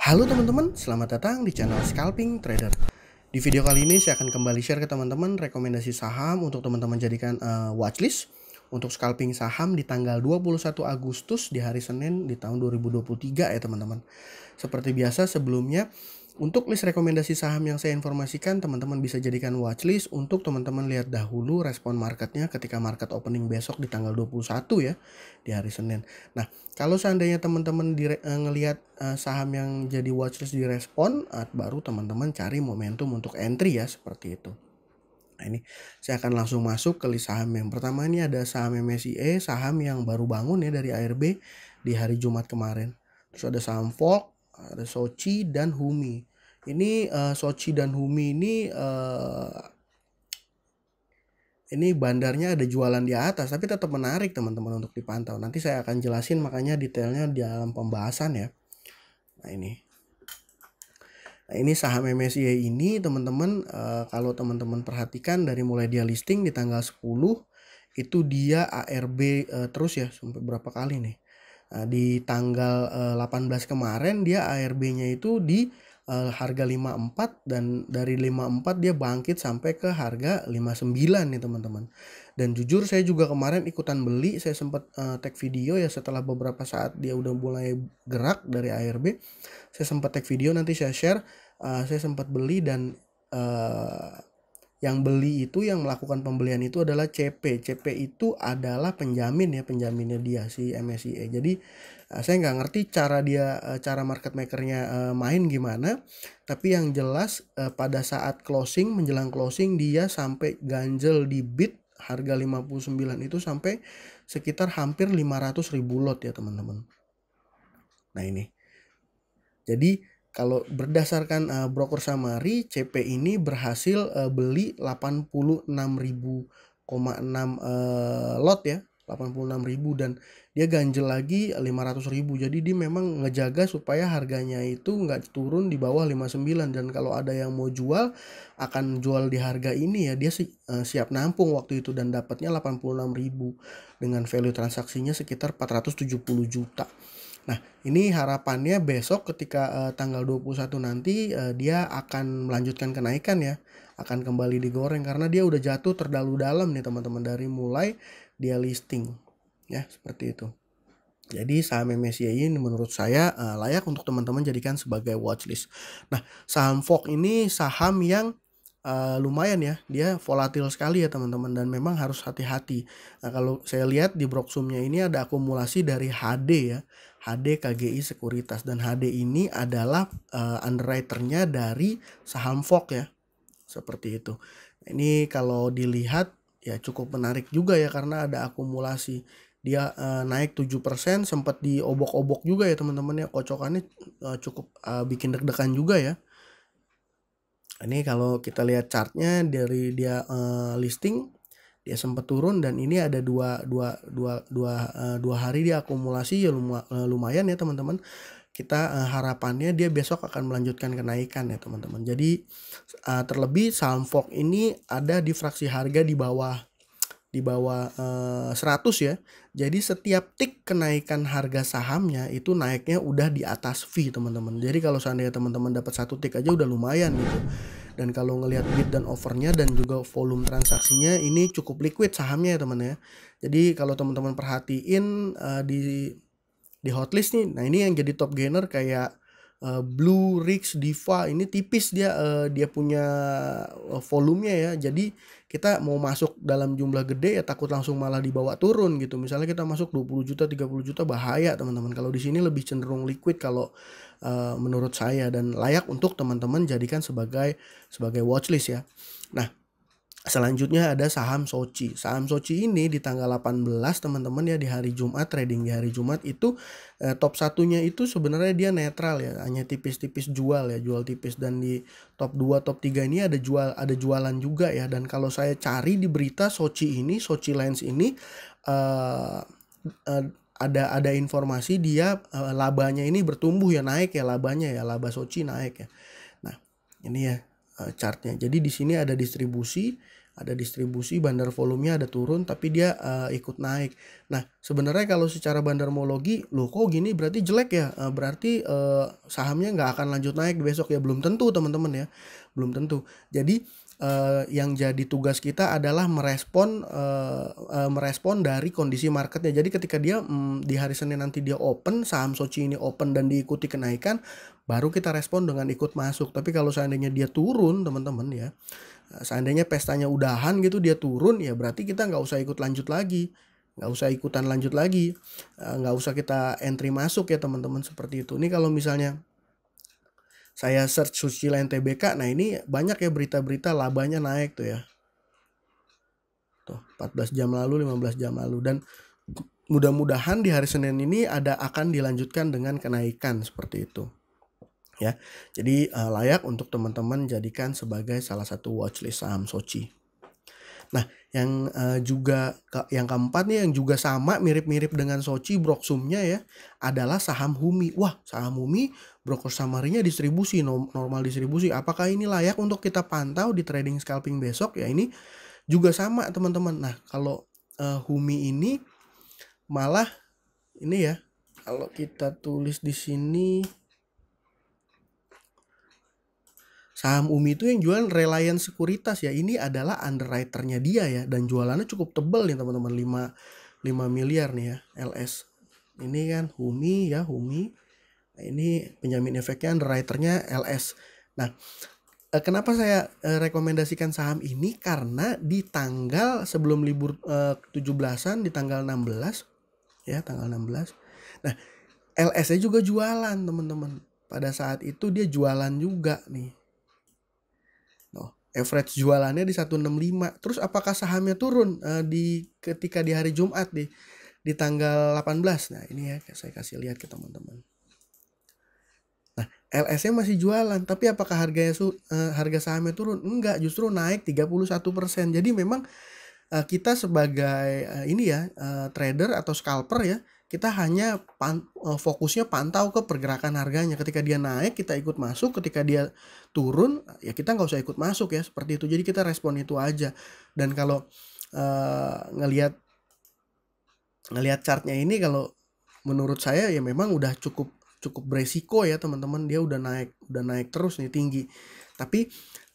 Halo teman-teman, selamat datang di channel Scalping Trader. Di video kali ini saya akan kembali share ke teman-teman rekomendasi saham untuk teman-teman jadikan watchlist untuk scalping saham di tanggal 21 Agustus di hari Senin di tahun 2023 ya teman-teman. Seperti biasa sebelumnya, untuk list rekomendasi saham yang saya informasikan, teman-teman bisa jadikan watchlist untuk teman-teman lihat dahulu respon marketnya ketika market opening besok di tanggal 21 ya, di hari Senin. Nah, kalau seandainya teman-teman ngelihat saham yang jadi watchlist direspon, baru teman-teman cari momentum untuk entry ya, seperti itu. Nah, ini saya akan langsung masuk ke list saham yang pertama. Ini ada saham MSIE, saham yang baru bangun ya dari ARB di hari Jumat kemarin. Terus ada saham Volk, ada Soci dan Humi. Ini Soci dan Humi ini bandarnya ada jualan di atas, tapi tetap menarik teman-teman untuk dipantau. Nanti saya akan jelasin makanya detailnya di dalam pembahasan ya. Nah ini saham MSCI ini teman-teman, kalau teman-teman perhatikan dari mulai dia listing di tanggal 10 itu dia ARB terus ya sampai berapa kali nih. Di tanggal 18 kemarin dia ARB-nya itu di harga 54 dan dari 54 dia bangkit sampai ke harga 59 nih teman-teman. Dan jujur saya juga kemarin ikutan beli, saya sempat tag video ya setelah beberapa saat dia udah mulai gerak dari ARB. Saya sempat tag video, nanti saya share. Saya sempat beli dan yang beli itu, yang melakukan pembelian itu adalah CP. CP itu adalah penjamin ya, penjaminnya dia si MSCI. Jadi saya nggak ngerti cara market makernya main gimana, tapi yang jelas pada saat closing, menjelang closing dia sampai ganjel di bid harga 59 itu sampai sekitar hampir 500.000 lot ya teman-teman. Nah ini. Jadi kalau berdasarkan broker summary, CP ini berhasil beli 86.000,6 lot ya, 86.000, dan dia ganjel lagi 500.000. Jadi dia memang ngejaga supaya harganya itu nggak turun di bawah 59, dan kalau ada yang mau jual akan jual di harga ini ya, dia siap nampung waktu itu dan dapatnya 86.000 dengan value transaksinya sekitar 470 juta. Nah, ini harapannya besok ketika tanggal 21 nanti dia akan melanjutkan kenaikan ya. Akan kembali digoreng karena dia udah jatuh terlalu dalam nih teman-teman dari mulai dia listing. Ya, seperti itu. Jadi saham MSCI ini menurut saya layak untuk teman-teman jadikan sebagai watchlist. Nah, saham Volk ini saham yang lumayan ya, dia volatil sekali ya teman-teman, dan memang harus hati-hati. Nah, kalau saya lihat di Broksumnya ini ada akumulasi dari HD ya, HD KGI Sekuritas, dan HD ini adalah underwriternya dari saham Volk ya, seperti itu. Ini kalau dilihat ya cukup menarik juga ya karena ada akumulasi. Dia naik 7%, sempat diobok-obok juga ya teman-teman ya, kocokannya cukup bikin deg-degan juga ya. Ini kalau kita lihat chartnya dari dia listing, dia sempat turun, dan ini ada dua hari dia akumulasi ya, lumayan ya teman-teman. Kita harapannya dia besok akan melanjutkan kenaikan ya teman-teman. Jadi terlebih saham Volk ini ada di fraksi harga di bawah 100 ya. Jadi setiap tik kenaikan harga sahamnya itu naiknya udah di atas fee teman-teman. Jadi kalau seandainya teman-teman dapat satu tik aja udah lumayan gitu. Dan kalau ngelihat bid dan offernya dan juga volume transaksinya, ini cukup liquid sahamnya ya teman ya. Jadi kalau teman-teman perhatiin di hotlist nih, nah ini yang jadi top gainer kayak Blue Rix Diva, ini tipis dia punya volumenya ya. Jadi kita mau masuk dalam jumlah gede ya takut langsung malah dibawa turun gitu. Misalnya kita masuk 20 juta 30 juta bahaya teman-teman. Kalau di sini lebih cenderung liquid kalau menurut saya, dan layak untuk teman-teman jadikan sebagai watchlist ya. Nah, selanjutnya ada saham Soci. Saham Soci ini di tanggal 18 teman-teman ya, di hari Jumat, trading di hari Jumat itu top satunya itu sebenarnya dia netral ya, hanya tipis-tipis jual ya, jual tipis, dan di top 2 top 3 ini ada jualan juga ya. Dan kalau saya cari di berita Soci Lens ini ada informasi dia labanya ini bertumbuh ya, naik ya labanya ya, laba Soci naik ya. Nah, ini ya chartnya. Jadi di sini ada distribusi, ada distribusi, bandar volumenya ada turun, tapi dia ikut naik. Nah, sebenarnya kalau secara bandarmologi, loh kok gini berarti jelek ya? Berarti sahamnya nggak akan lanjut naik besok ya? Belum tentu teman-teman ya, belum tentu. Jadi yang jadi tugas kita adalah merespon dari kondisi marketnya. Jadi ketika dia di hari Senin nanti dia open, saham Soci ini open dan diikuti kenaikan, baru kita respon dengan ikut masuk. Tapi kalau seandainya dia turun teman-teman ya, seandainya pestanya udahan gitu dia turun, ya berarti kita nggak usah ikut lanjut lagi, nggak usah ikutan lanjut lagi, nggak usah kita entry masuk ya teman-teman, seperti itu. Ini kalau misalnya saya search Susila NTBK, nah ini banyak ya berita-berita labanya naik tuh ya. Tuh 14 jam lalu, 15 jam lalu, dan mudah-mudahan di hari Senin ini akan dilanjutkan dengan kenaikan seperti itu. Ya, jadi layak untuk teman-teman jadikan sebagai salah satu watchlist saham Soci. Nah, yang yang keempat nih yang juga sama mirip-mirip dengan Soci broksumnya ya, adalah saham Humi. Wah, saham Humi broker summary-nya distribusi, normal distribusi. Apakah ini layak untuk kita pantau di trading scalping besok? Ya ini juga sama teman-teman. Nah, kalau Humi ini malah ini ya, kalau kita tulis di sini, saham UMI itu yang jualan Reliance Sekuritas ya. Ini adalah underwriter-nya dia ya, dan jualannya cukup tebal nih teman-teman, 5 miliar nih ya LS. Ini kan UMI ya, UMI. Nah, ini penjamin efeknya underwriter-nya LS. Nah, kenapa saya rekomendasikan saham ini? Karena di tanggal sebelum libur 17-an, di tanggal 16 ya, tanggal 16. Nah, LS-nya juga jualan teman-teman. Pada saat itu dia jualan juga nih. Average jualannya di 165. Terus apakah sahamnya turun ketika di hari Jumat di tanggal 18? Nah, ini ya saya kasih lihat ke teman-teman. Nah, LS-nya masih jualan, tapi apakah harga sahamnya turun? Enggak, justru naik 31%. Jadi memang kita sebagai trader atau scalper ya, kita hanya fokusnya pantau ke pergerakan harganya. Ketika dia naik kita ikut masuk, ketika dia turun ya kita nggak usah ikut masuk ya, seperti itu. Jadi kita respon itu aja. Dan kalau ngelihat chartnya ini, kalau menurut saya ya memang udah cukup beresiko ya teman-teman. Dia udah naik terus nih tinggi, tapi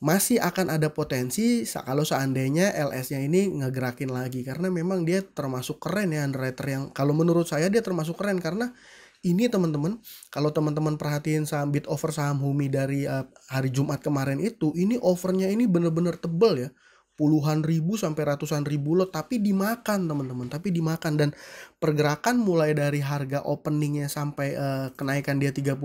masih akan ada potensi kalau seandainya LS-nya ini ngegerakin lagi, karena memang dia termasuk keren ya underwriter yang, kalau menurut saya dia termasuk keren. Karena ini teman-teman, kalau teman-teman perhatiin saham bid over saham Humi dari hari Jumat kemarin itu, ini overnya ini bener-bener tebel ya, puluhan ribu sampai ratusan ribu lot, tapi dimakan teman-teman, dan pergerakan mulai dari harga openingnya sampai kenaikan dia 31%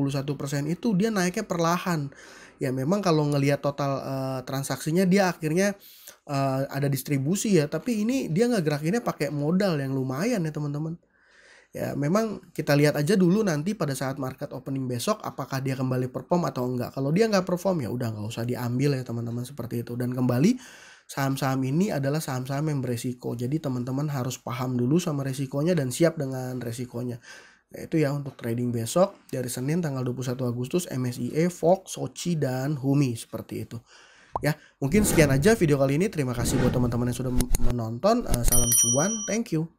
itu dia naiknya perlahan. Ya memang kalau ngelihat total transaksinya dia akhirnya ada distribusi ya, tapi ini dia ngegerakinnya pakai modal yang lumayan ya teman-teman. Ya memang kita lihat aja dulu nanti pada saat market opening besok apakah dia kembali perform atau enggak. Kalau dia nggak perform ya udah nggak usah diambil ya teman-teman, seperti itu. Dan kembali, saham-saham ini adalah saham-saham yang beresiko. Jadi teman-teman harus paham dulu sama resikonya dan siap dengan resikonya. Nah, itu ya untuk trading besok dari Senin tanggal 21 Agustus, MSIE, Fox, Soci, dan Humi, seperti itu. Ya, mungkin sekian aja video kali ini. Terima kasih buat teman-teman yang sudah menonton. Salam cuan, thank you.